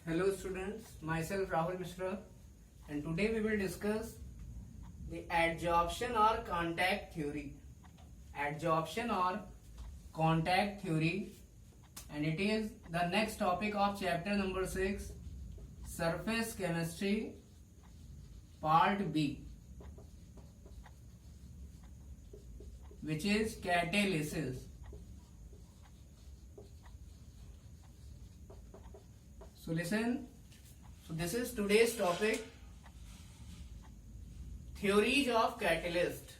Hello students, myself Rahul Mishra, and today we will discuss the adsorption or contact theory. Adsorption or contact theory, and it is the next topic of chapter number 6, surface chemistry, part B, which is catalysis. So listen, so this is today's topic, theories of catalyst.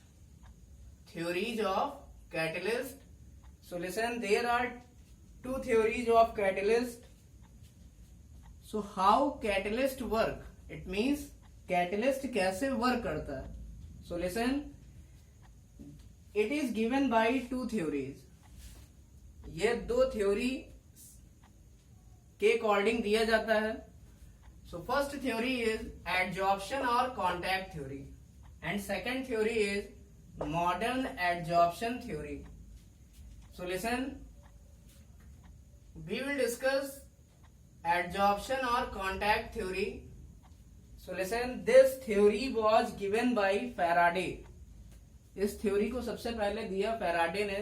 Theories of catalyst. So listen, there are two theories of catalyst. So how catalyst work? It means catalyst कैसे work करता है. So listen, it is given by two theories. ये दो theory के according दिया जाता है. So first theory is adsorption और contact theory and second theory is modern adsorption theory. So listen, we will discuss adsorption और contact theory. So listen, this theory was given by Faraday. इस theory को सबसे पहले दिया Faraday ने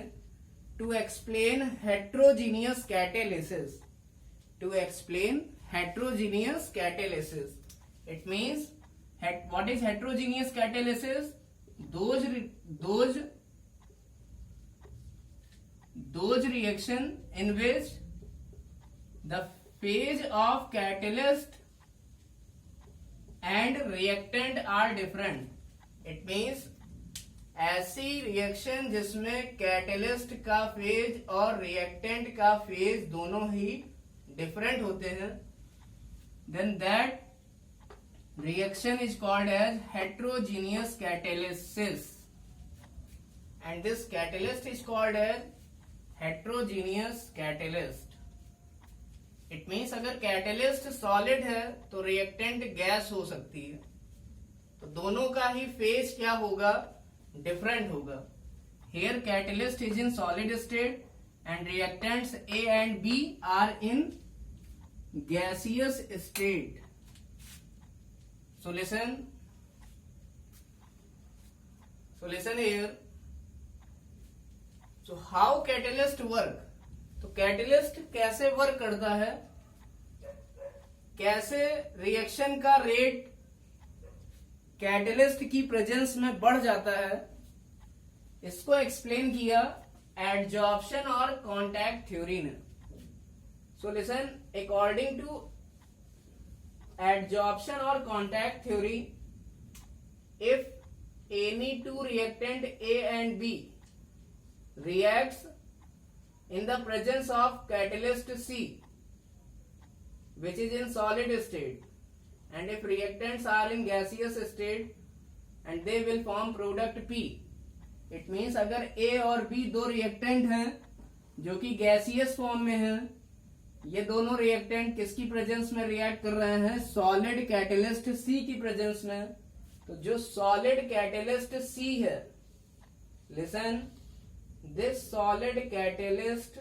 to explain heterogeneous catalysis. To explain heterogeneous catalysis. It means what is heterogeneous catalysis? Those reaction in which the phase of catalyst and reactant are different. It means ऐसी reaction जिसमें catalyst का phase और reactant का phase दोनों ही different होते हैं, then that reaction is called as heterogeneous catalysis, and this catalyst is called as heterogeneous catalyst. It means अगर catalyst solid है तो रिएक्टेंट गैस हो सकती है, तो दोनों का ही फेज क्या होगा, डिफरेंट होगा. Here catalyst is in solid state and reactants A and B are in gaseous state. So listen here. So how catalyst work? तो कैटलिस्ट कैसे वर्क करता है, कैसे रिएक्शन का रेट कैटलिस्ट की प्रेजेंस में बढ़ जाता है, इसको एक्सप्लेन किया एडजॉर्प्शन और कॉन्टैक्ट थ्योरी ने. So listen, according to adsorption or contact theory, if any two reactant A and B reacts in the presence of catalyst C, which is in solid state, and if reactants are in gaseous state, and they will form product P. It means अगर A और B दो reactant हैं जो कि gaseous form में हैं, ये दोनों रिएक्टेंट किसकी प्रेजेंस में रिएक्ट कर रहे हैं, सॉलिड कैटलिस्ट सी की प्रेजेंस में. तो जो सॉलिड कैटलिस्ट सी है, listen, this solid catalyst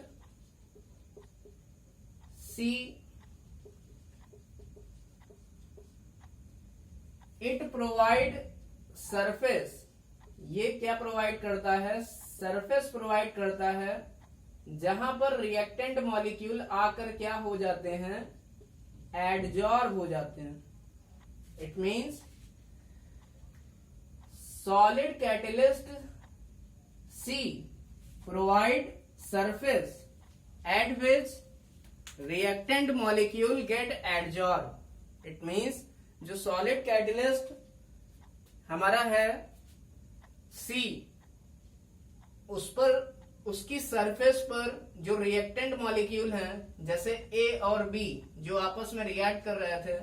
see, it provide surface. ये क्या प्रोवाइड करता है, सरफेस प्रोवाइड करता है जहां पर रिएक्टेंट मॉलिक्यूल आकर क्या हो जाते हैं, एडजॉर्ब हो जाते हैं. It means solid catalyst see provide surface at which reactant molecule get adsorb. It means जो सॉलिड कैटलिस्ट हमारा है सी, उस पर, उसकी सरफेस पर जो रिएक्टेंट मॉलिक्यूल हैं जैसे ए और बी जो आपस में रिएक्ट कर रहे थे,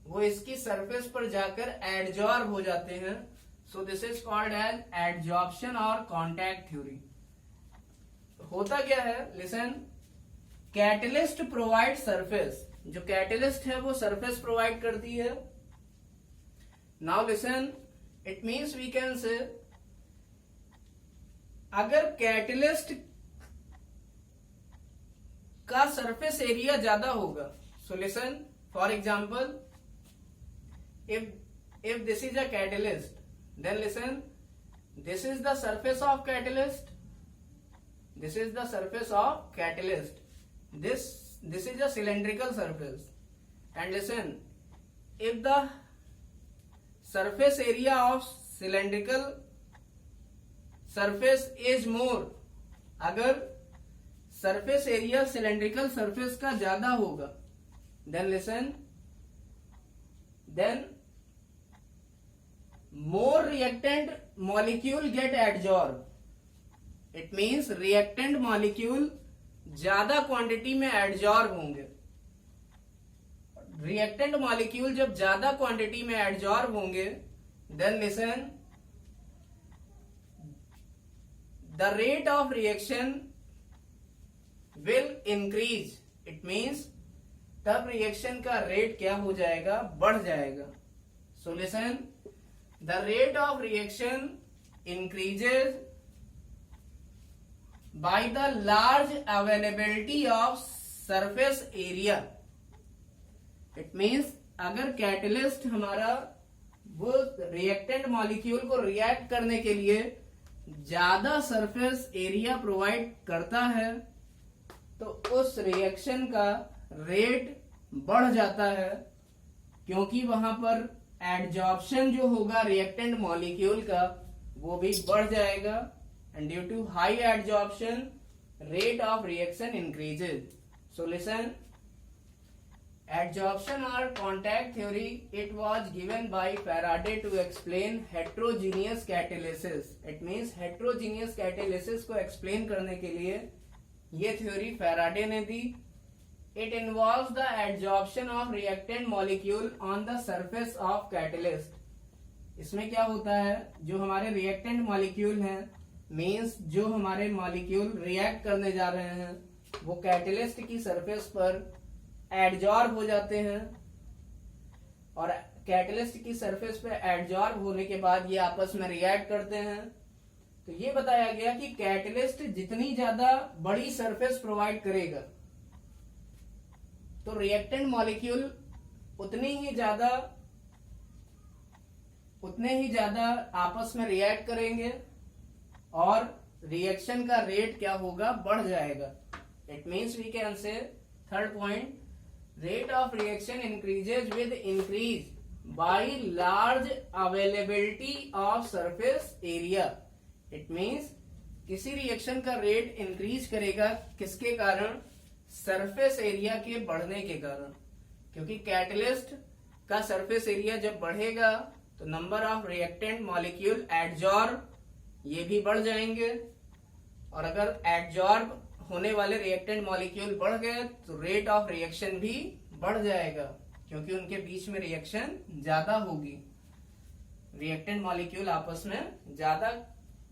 वो इसकी सरफेस पर जाकर एडजॉर्ब हो जाते हैं. So this is called as adsorption और कॉन्टैक्ट थ्योरी. होता क्या है, लिसन, कैटलिस्ट प्रोवाइड सरफेस. जो कैटलिस्ट है वो सरफेस प्रोवाइड करती है. Now listen, it means we can say अगर कैटलिस्ट का सरफेस एरिया ज्यादा होगा, so listen, For example, if this is a catalyst, then listen, this is the surface of catalyst. This is the surface of catalyst. This is a cylindrical surface. And listen, if the surface area of cylindrical surface is more, अगर surface area cylindrical surface का ज्यादा होगा, then listen, then more reactant molecule get adsorb. It means reactant molecule ज्यादा quantity में adsorb होंगे. Reactant molecule जब ज्यादा quantity में एडजॉर्ब होंगे, then listen, the rate of reaction will increase. It means तब रिएक्शन का रेट क्या हो जाएगा, बढ़ जाएगा. So listen, the rate of reaction increases by the large availability of surface area. It means अगर कैटलिस्ट हमारा वो रिएक्टेंट मॉलिक्यूल को रिएक्ट करने के लिए ज्यादा सरफेस एरिया प्रोवाइड करता है, तो उस रिएक्शन का रेट बढ़ जाता है, क्योंकि वहां पर एडजॉर्प्शन जो होगा रिएक्टेंट मॉलिक्यूल का वो भी बढ़ जाएगा. And due to high adsorption rate of reaction increases. So listen, adsorption और contact theory, it was given by Faraday to explain heterogeneous catalysis. It means heterogeneous catalysis को एक्सप्लेन करने के लिए ये थ्योरी फैराडे ने दी. It involves the adsorption of reactant molecule on the surface of catalyst. इसमें क्या होता है, जो हमारे रिएक्टेंट मॉलिक्यूल हैं, मींस जो हमारे मॉलिक्यूल रिएक्ट करने जा रहे हैं, वो कैटलिस्ट की सरफेस पर एडजॉर्ब हो जाते हैं. और कैटलिस्ट की सरफेस पे एडजॉर्ब होने के बाद ये आपस में रिएक्ट करते हैं. तो ये बताया गया कि कैटलिस्ट जितनी ज्यादा बड़ी सरफेस प्रोवाइड करेगा, तो रिएक्टेंट मॉलिक्यूल उतने ही ज्यादा आपस में रिएक्ट करेंगे और रिएक्शन का रेट क्या होगा, बढ़ जाएगा. It means we can say, third point, rate of reaction increases with increase by large availability of surface area. It means किसी रिएक्शन का रेट इंक्रीज करेगा, किसके कारण, सरफेस एरिया के बढ़ने के कारण. क्योंकि कैटलिस्ट का सरफेस एरिया जब बढ़ेगा तो number of reactant molecule adsorb ये भी बढ़ जाएंगे. और अगर एडजॉर्ब होने वाले रिएक्टेंट मॉलिक्यूल बढ़ गए तो रेट ऑफ रिएक्शन भी बढ़ जाएगा, क्योंकि उनके बीच में रिएक्शन ज्यादा होगी. रिएक्टेंट मॉलिक्यूल आपस में ज्यादा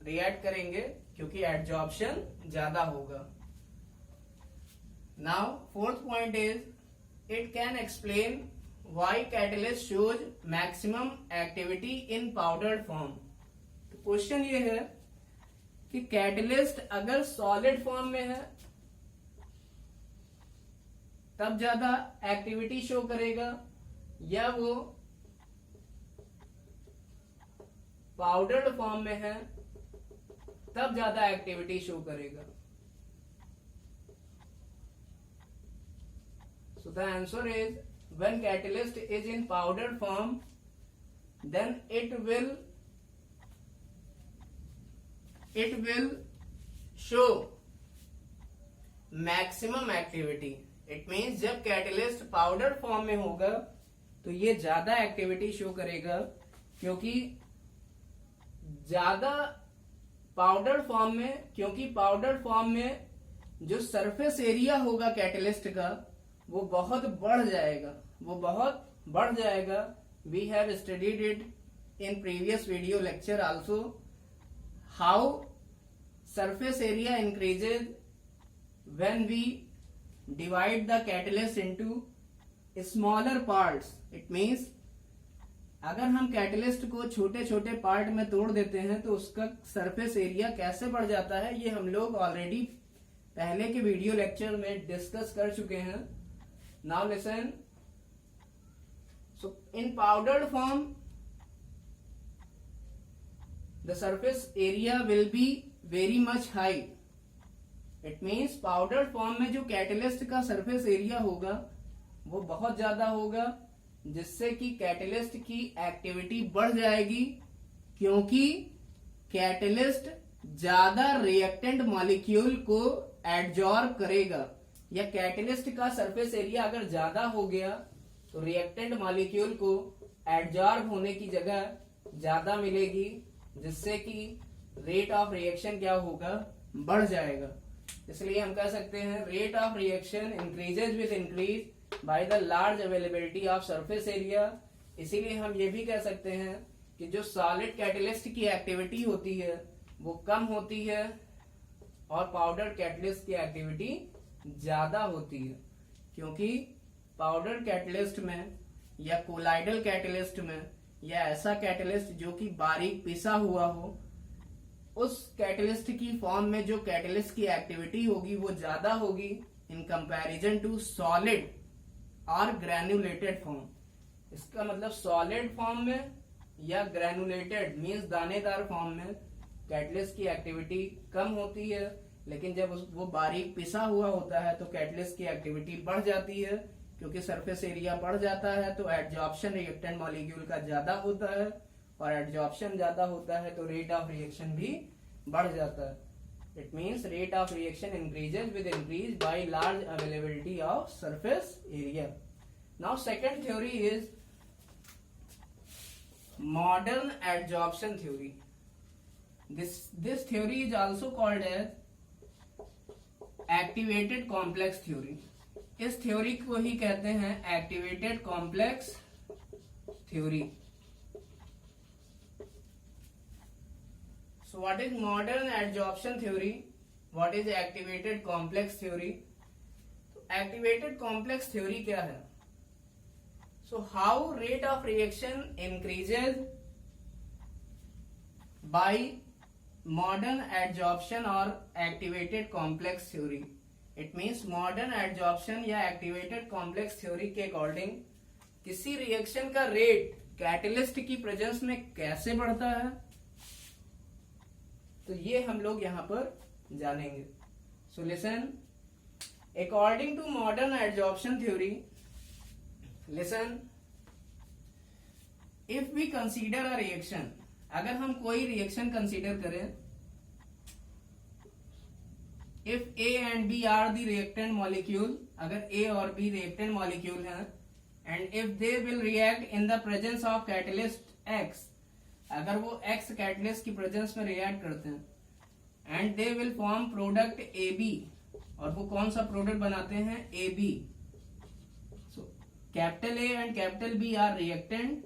रिएक्ट करेंगे क्योंकि एडजॉर्प्शन ज्यादा होगा. Now fourth point is, it can explain why catalyst shows maximum activity in powdered form. तो क्वेश्चन ये है कि कैटलिस्ट अगर सॉलिड फॉर्म में है तब ज्यादा एक्टिविटी शो करेगा, या वो पाउडर्ड फॉर्म में है तब ज्यादा एक्टिविटी शो करेगा. So the answer is, when catalyst is in powdered form, then it will show maximum activity. It means जब कैटलिस्ट पाउडर फॉर्म में होगा तो ये ज्यादा एक्टिविटी शो करेगा, क्योंकि ज्यादा पाउडर फॉर्म में, क्योंकि पाउडर फॉर्म में जो सरफेस एरिया होगा कैटलिस्ट का वो बहुत बढ़ जाएगा. We have studied it in previous video lecture also, how surface area increases when we divide the catalyst into smaller parts. It means अगर हम कैटलिस्ट को छोटे छोटे पार्ट में तोड़ देते हैं तो उसका सरफेस एरिया कैसे बढ़ जाता है, ये हम लोग ऑलरेडी पहले के वीडियो लेक्चर में डिस्कस कर चुके हैं. Now listen, So in powdered form the surface area will be very much high. It means powdered form में जो कैटलिस्ट का सरफेस एरिया होगा वो बहुत ज्यादा होगा, जिससे कि कैटलिस्ट की एक्टिविटी बढ़ जाएगी, क्योंकि कैटलिस्ट ज्यादा रिएक्टेंट मॉलिक्यूल को एडजॉर्ब करेगा, या कैटलिस्ट का सरफेस एरिया अगर ज्यादा हो गया तो रिएक्टेंट मॉलिक्यूल को एडजॉर्ब होने की जगह ज्यादा मिलेगी, जिससे कि रेट ऑफ रिएक्शन क्या होगा, बढ़ जाएगा. इसलिए हम कह सकते हैं rate of reaction increases with increase by the large availability of surface area. इसीलिए हम ये भी कह सकते हैं कि जो सॉलिड कैटलिस्ट की एक्टिविटी होती है वो कम होती है और पाउडर कैटलिस्ट की एक्टिविटी ज्यादा होती है, क्योंकि पाउडर कैटलिस्ट में या कोलाइडल कैटलिस्ट में या ऐसा कैटलिस्ट जो कि बारीक पिसा हुआ हो, उस कैटलिस्ट की फॉर्म में जो कैटलिस्ट की एक्टिविटी होगी वो ज्यादा होगी इन कंपैरिजन टू सॉलिड और ग्रैनुलेटेड फॉर्म. इसका मतलब सॉलिड फॉर्म में या ग्रैनुलेटेड मींस दानेदार फॉर्म में कैटलिस्ट की एक्टिविटी कम होती है, लेकिन जब वो बारीक पिसा हुआ होता है तो कैटलिस्ट की एक्टिविटी बढ़ जाती है, क्योंकि सरफेस एरिया बढ़ जाता है तो एडजॉर्प्शन रिएक्टेंट मॉलिक्यूल का ज्यादा होता है, और एडजॉर्प्शन ज्यादा होता है तो रेट ऑफ रिएक्शन भी बढ़ जाता है. It means rate of reaction increases with increase by large availability of surface area. Now second theory is modern adsorption theory. This theory is also called as activated complex theory. इस theory को ही कहते हैं activated complex theory. So what is modern adsorption theory? What is activated complex theory? So activated complex theory क्या है? So how rate of reaction increases by modern adsorption or activated complex theory? It means modern adsorption या activated complex theory के according किसी reaction का rate catalyst की presence में कैसे बढ़ता है, तो ये हम लोग यहां पर जानेंगे. So listen, according to modern adsorption theory, listen, if we consider a reaction, अगर हम कोई रिएक्शन कंसीडर करें, if A and B are the reactant molecule, अगर ए और बी रिएक्टेंट मॉलिक्यूल हैं, and if they will react in the presence of catalyst X, अगर वो X catalyst की प्रेजेंस में रिएक्ट करते हैं, and they will form product A B, और वो कौन सा प्रोडक्ट बनाते हैं, A B. So capital A and capital B are reactant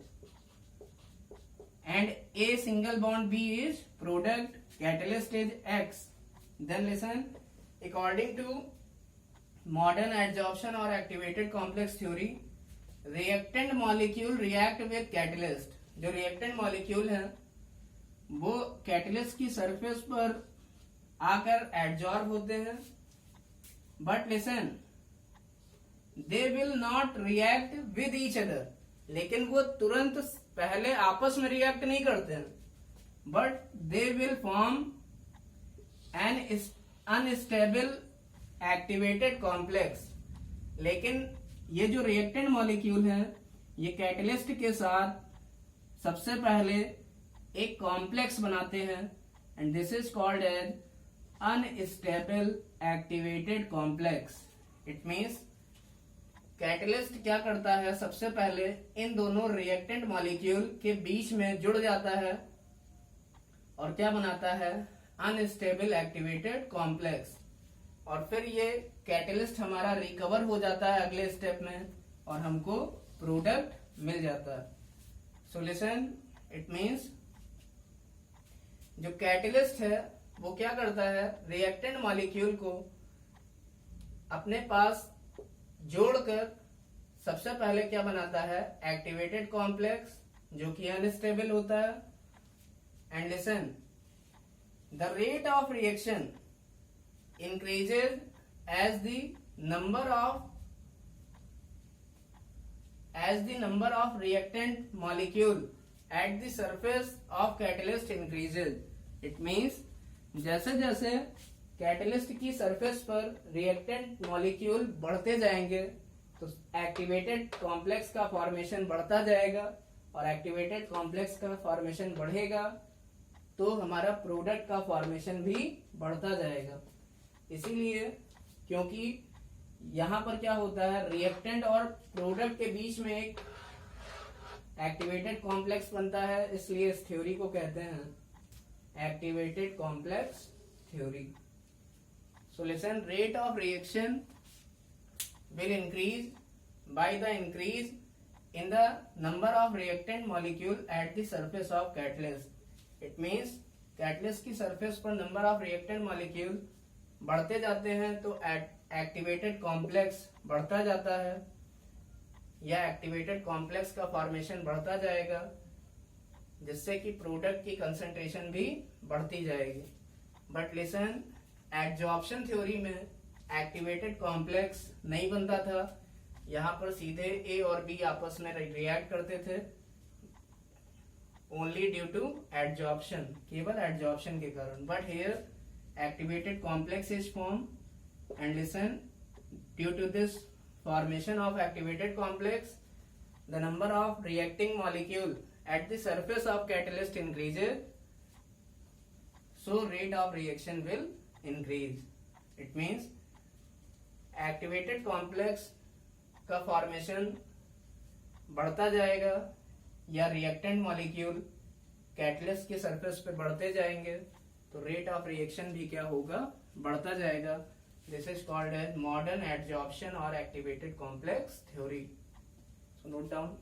and A single bond B is product, catalyst is X. Then listen, according to modern adsorption और activated complex theory, reactant molecule react with catalyst. जो reactant molecule है वो catalyst की surface पर आकर adsorb होते हैं, but listen, they will not react with each other. लेकिन वो तुरंत पहले आपस में रिएक्ट नहीं करते हैं, but they will form an unstable activated complex. लेकिन ये जो रिएक्टेंट मॉलिक्यूल है ये कैटलिस्ट के साथ सबसे पहले एक कॉम्प्लेक्स बनाते हैं, and this is called as unstable activated complex. It means catalyst क्या करता है, सबसे पहले इन दोनों रिएक्टेंट मॉलिक्यूल के बीच में जुड़ जाता है और क्या बनाता है, अनस्टेबल एक्टिवेटेड कॉम्प्लेक्स. और फिर ये कैटलिस्ट हमारा रिकवर हो जाता है अगले स्टेप में और हमको प्रोडक्ट मिल जाता है. सो लिसन, इट मीन्स जो कैटलिस्ट है वो क्या करता है, रिएक्टेंट मॉलिक्यूल को अपने पास जोड़कर सबसे पहले क्या बनाता है, एक्टिवेटेड कॉम्प्लेक्स, जो कि अनस्टेबल होता है. And listen, the rate of reaction increases as the number of as the number of reactant molecule at the surface of catalyst increases. It means जैसे जैसे कैटलिस्ट की सरफेस पर रिएक्टेंट मॉलिक्यूल बढ़ते जाएंगे तो एक्टिवेटेड कॉम्प्लेक्स का formation बढ़ता जाएगा, और एक्टिवेटेड कॉम्प्लेक्स का फॉर्मेशन बढ़ेगा तो हमारा प्रोडक्ट का फॉर्मेशन भी बढ़ता जाएगा। इसीलिए क्योंकि यहाँ पर क्या होता है, रिएक्टेंट और प्रोडक्ट के बीच में एक एक्टिवेटेड कॉम्प्लेक्स बनता है, इसलिए इस थ्योरी को कहते हैं activated complex theory. So listen, rate of reaction will increase by the increase in the number of reactant molecule at the surface of catalyst. It means catalyst की surface पर number of reactant molecule बढ़ते जाते हैं तो activated complex बढ़ता जाता है, या activated complex का formation बढ़ता जाएगा, जिससे कि प्रोडक्ट की कंसंट्रेशन भी बढ़ती जाएगी। बट लिसन, एडजॉर्प्शन थ्योरी में एक्टिवेटेड कॉम्प्लेक्स नहीं बनता था, यहाँ पर सीधे ए और बी आपस में रिएक्ट करते थे ओनली ड्यू टू एडजॉर्प्शन, केवल एडजॉर्प्शन के कारण। But here activated complex is form and listen, due to this formation of activated complex the number of reacting molecule at the surface of catalyst increases, so rate of reaction will increase. It means activated complex का formation बढ़ता जाएगा या reactant molecule catalyst के surface पे बढ़ते जाएंगे तो rate of reaction भी क्या होगा, बढ़ता जाएगा। This is called as modern adsorption और activated complex theory. So note down.